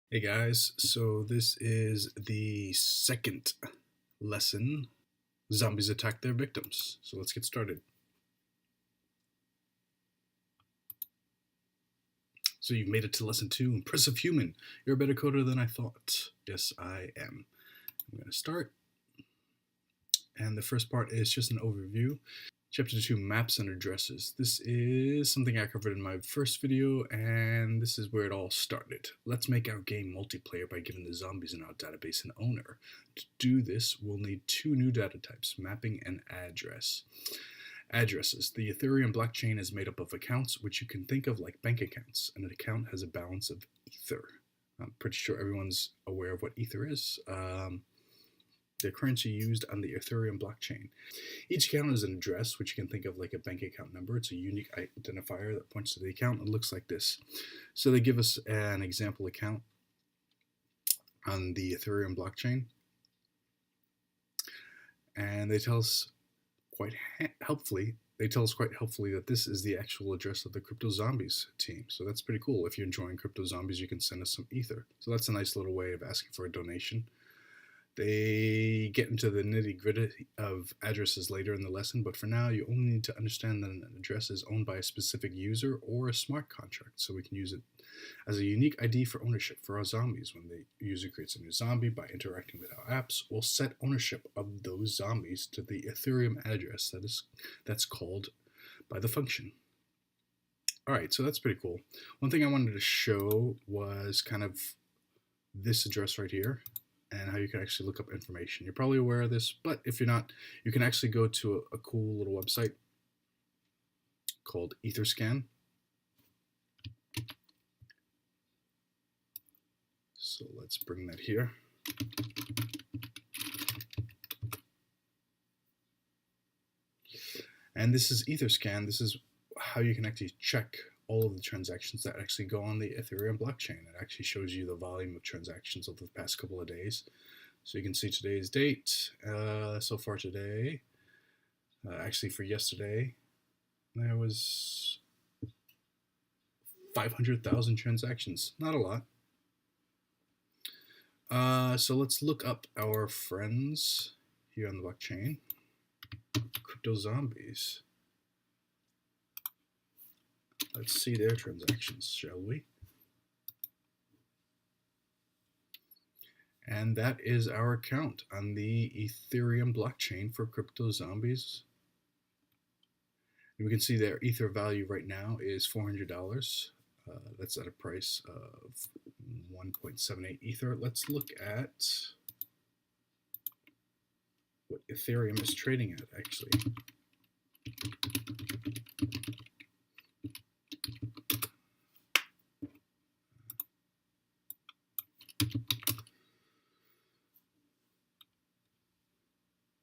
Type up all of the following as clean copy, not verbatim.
Hey guys, so this is the second lesson. Zombies attack their victims. So let's get started. So you've made it to lesson 2, Impressive Human. You're a better coder than I thought. Yes, I am. I'm going to start. And the first part is just an overview. Chapter 2, Maps and Addresses. This is something I covered in my first video, and this is where it all started. Let's make our game multiplayer by giving the zombies in our database an owner. To do this, we'll need two new data types, mapping and address. Addresses. The Ethereum blockchain is made up of accounts, which you can think of like bank accounts. And an account has a balance of Ether. I'm pretty sure everyone's aware of what Ether is. The currency used on the Ethereum blockchain. Each account is an address, which you can think of like a bank account number. It's a unique identifier that points to the account. It looks like this. So they give us an example account on the Ethereum blockchain. And they tell us quite helpfully that this is the actual address of the Crypto Zombies team. So that's pretty cool. If you're enjoying Crypto Zombies, you can send us some Ether. So that's a nice little way of asking for a donation. They get into the nitty-gritty of addresses later in the lesson, but for now, you only need to understand that an address is owned by a specific user or a smart contract, so we can use it as a unique ID for ownership for our zombies. When the user creates a new zombie by interacting with our apps, we'll set ownership of those zombies to the Ethereum address that's called by the function. All right, so that's pretty cool. One thing I wanted to show was kind of this address right here, and how you can actually look up information. You're probably aware of this, but if you're not, you can actually go to a cool little website called Etherscan. So let's bring that here. And this is Etherscan. This is how you can actually check all of the transactions that actually go on the Ethereum blockchain. It actually shows you the volume of transactions over the past couple of days. So you can see today's date. So far today, actually for yesterday, there was 500,000 transactions. Not a lot. So let's look up our friends here on the blockchain. Crypto Zombies. Let's see their transactions, shall we? And that is our account on the Ethereum blockchain for Crypto Zombies. And we can see their Ether value right now is $400. That's at a price of 1.78 Ether. Let's look at what Ethereum is trading at, actually.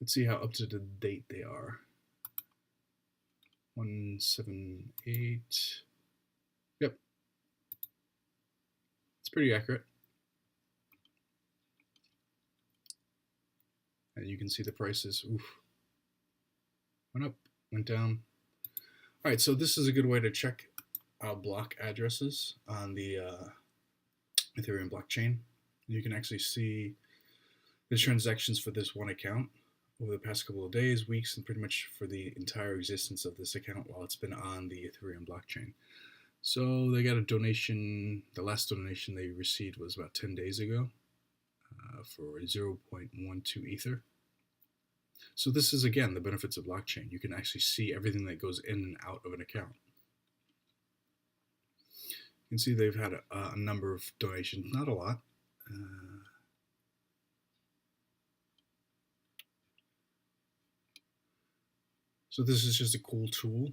Let's see how up to date they are. 178. Yep. It's pretty accurate. And you can see the prices. Went up, went down. All right, so this is a good way to check our block addresses on the Ethereum blockchain. You can actually see the transactions for this one account over the past couple of days, weeks, and pretty much for the entire existence of this account while it's been on the Ethereum blockchain. So they got a donation. The last donation they received was about 10 days ago for 0.12 Ether. So this is, again, the benefits of blockchain. You can actually see everything that goes in and out of an account. You can see they've had a number of donations, not a lot. So this is just a cool tool.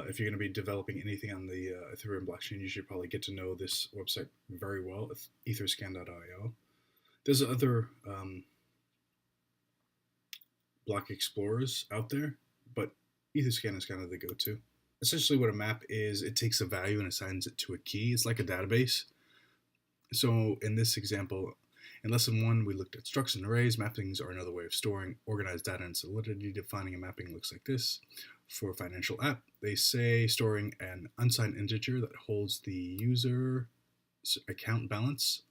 If you're going to be developing anything on the Ethereum blockchain, you should probably get to know this website very well, etherscan.io. There's other block explorers out there, but Etherscan is kind of the go-to. Essentially what a map is, it takes a value and assigns it to a key. It's like a database. So in this example, in lesson 1, we looked at structs and arrays. Mappings are another way of storing organized data in Solidity. Defining a mapping looks like this. For a financial app, they say storing an unsigned integer that holds the user account balance.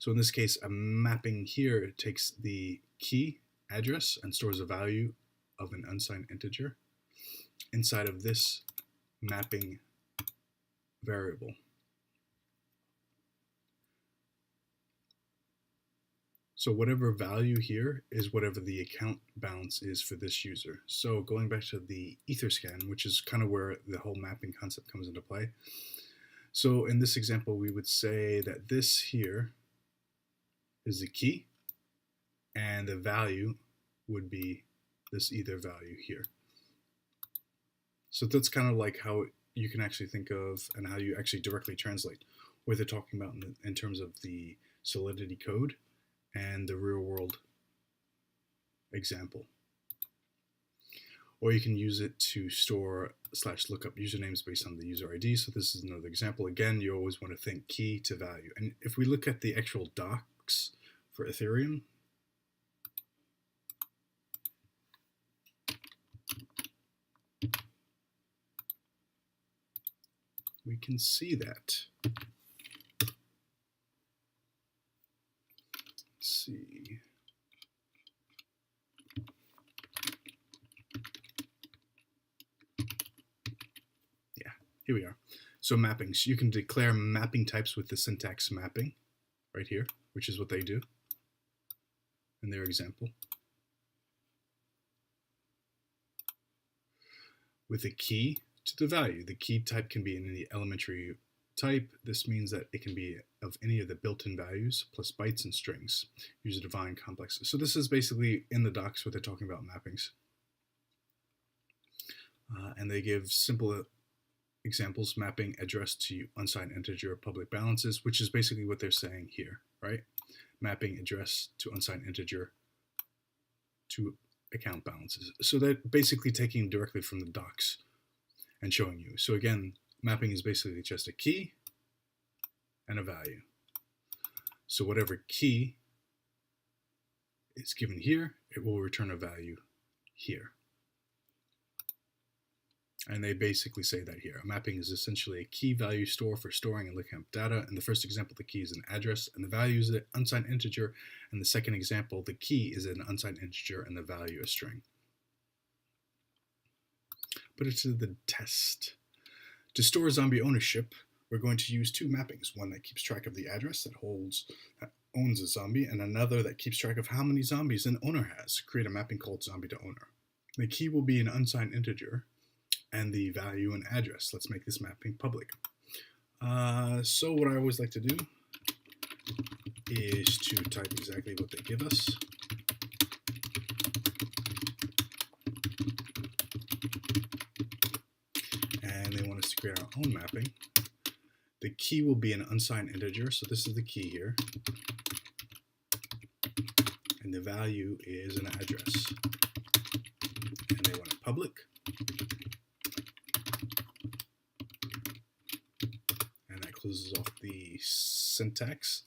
So in this case, a mapping here takes the key address and stores a value of an unsigned integer inside of this mapping variable. So whatever value here is whatever the account balance is for this user. So going back to the Etherscan, which is kind of where the whole mapping concept comes into play. So in this example, we would say that this here is the key, and the value would be this either value here. So that's kind of like how you can actually think of and how you actually directly translate what they're talking about in terms of the Solidity code and the real world example. Or you can use it to store / lookup usernames based on the user ID. So this is another example. Again, you always want to think key to value. And if we look at the actual docs for Ethereum, we can see that. Let's see. Yeah, here we are. So mappings. You can declare mapping types with the syntax mapping right here, which is what they do in their example. With a key to the value. The key type can be in any elementary type. This means that it can be of any of the built-in values plus bytes and strings. Use a define complex. So this is basically in the docs what they're talking about mappings. And they give simple examples, mapping address to unsigned integer public balances, which is basically what they're saying here, right? Mapping address to unsigned integer to account balances. So they're basically taking directly from the docs and showing you. So again, mapping is basically just a key and a value. So whatever key is given here, it will return a value here. And they basically say that here. A mapping is essentially a key value store for storing and looking up data. In the first example, the key is an address and the value is an unsigned integer. In the second example, the key is an unsigned integer and the value a string. Put it to the test. To store zombie ownership, we're going to use two mappings. One that keeps track of the address that owns a zombie, and another that keeps track of how many zombies an owner has. Create a mapping called zombie to owner. The key will be an unsigned integer, and the value and address. Let's make this mapping public. So what I always like to do is to type exactly what they give us. And they want us to create our own mapping. The key will be an unsigned integer, so this is the key here. And the value is an address. And they want it public. Closes off the syntax.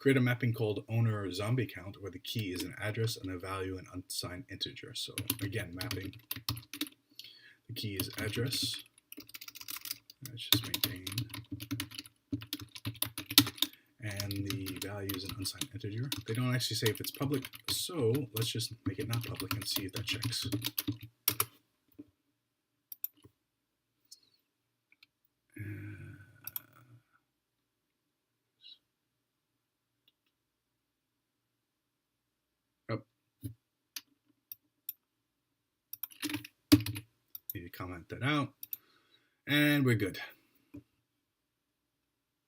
Create a mapping called owner zombie count, where the key is an address and a value an unsigned integer. So again, mapping. The key is address. Let's just maintain. And the value is an unsigned integer. They don't actually say if it's public, so let's just make it not public and see if that checks. Need to comment that out, and we're good.